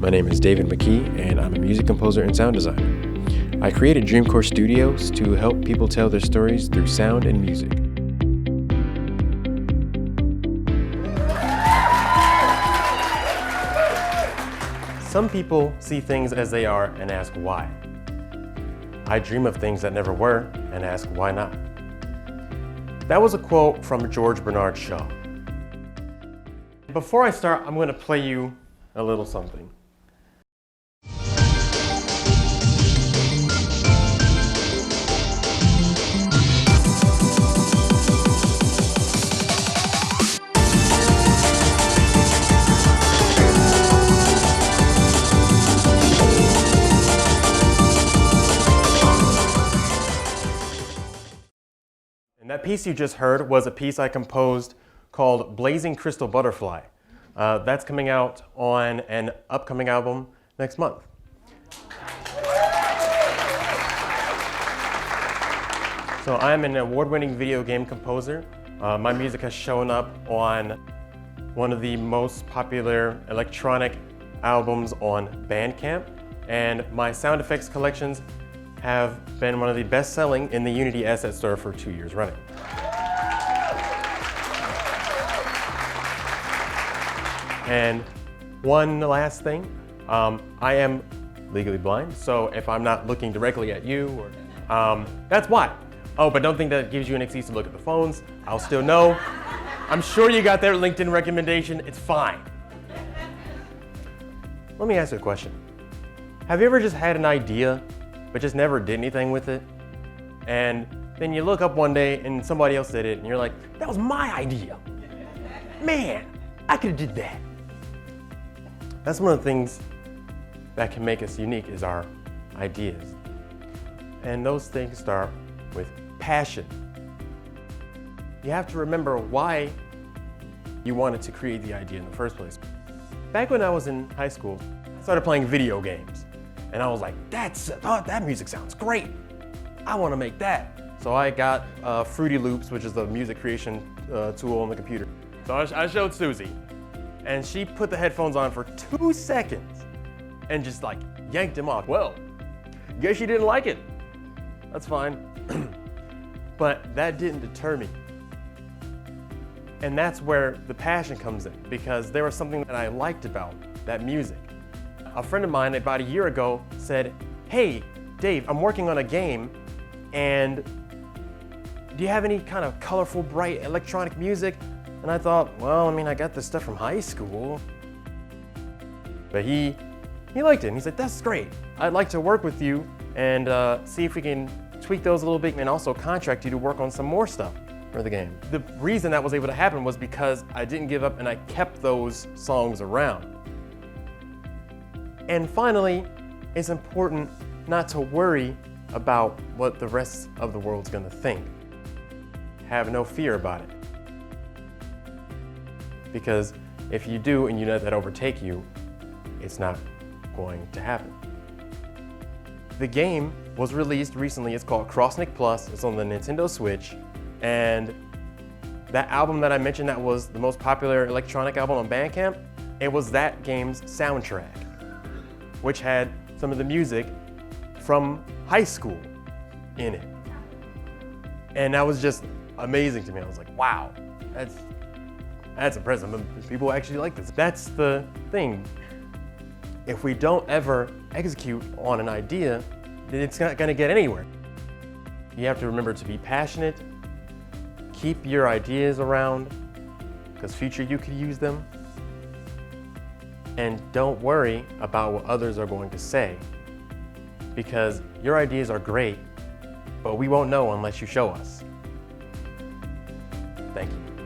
My name is David McKee, and I'm a music composer and sound designer. I created Dreamcore Studios to help people tell their stories through sound and music. Some people see things as they are and ask why. I dream of things that never were and ask why not. That was a quote from George Bernard Shaw. Before I start, I'm going to play you a little something. And that piece you just heard was a piece I composed called Blazing Crystal Butterfly. That's coming out on an upcoming album next month. So I'm an award-winning video game composer. My music has shown up on one of the most popular electronic albums on Bandcamp, and my sound effects collections have been one of the best-selling in the Unity Asset Store for 2 years running. And one last thing, I am legally blind, so if I'm not looking directly at you, that's why. Oh, but don't think that gives you an excuse to look at the phones. I'll still know. I'm sure you got their LinkedIn recommendation. It's fine. Let me ask you a question. Have you ever just had an idea, but just never did anything with it? And then you look up one day and somebody else did it, and you're like, that was my idea. Man, I could have did that. That's one of the things that can make us unique is our ideas. And those things start with passion. You have to remember why you wanted to create the idea in the first place. Back when I was in high school, I started playing video games. And I was like, that music sounds great. I want to make that. So I got Fruity Loops, which is the music creation tool on the computer. So I showed Susie. And she put the headphones on for 2 seconds and just like yanked them off. Well, guess you didn't like it. That's fine. But that didn't deter me. And that's where the passion comes in, because there was something that I liked about that music. A friend of mine about a year ago said, hey, Dave, I'm working on a game, and do you have any kind of colorful, bright electronic music? And I thought, well, I mean, I got this stuff from high school. But he liked it, and he's like, that's great. I'd like to work with you and see if we can tweak those a little bit and also contract you to work on some more stuff for the game. The reason that was able to happen was because I didn't give up and I kept those songs around. And finally, it's important not to worry about what the rest of the world's gonna think. Have no fear about it. Because if you do and you let that overtake you, it's not going to happen. The game was released recently. It's called Crossnick Plus. It's on the Nintendo Switch. And that album that I mentioned that was the most popular electronic album on Bandcamp, it was that game's soundtrack, which had some of the music from high school in it. And that was just amazing to me. I was like, wow, that's impressive. People actually like this. That's the thing. If we don't ever execute on an idea, then it's not gonna get anywhere. You have to remember to be passionate, keep your ideas around, because future you could use them. And don't worry about what others are going to say, because your ideas are great, but we won't know unless you show us. Thank you.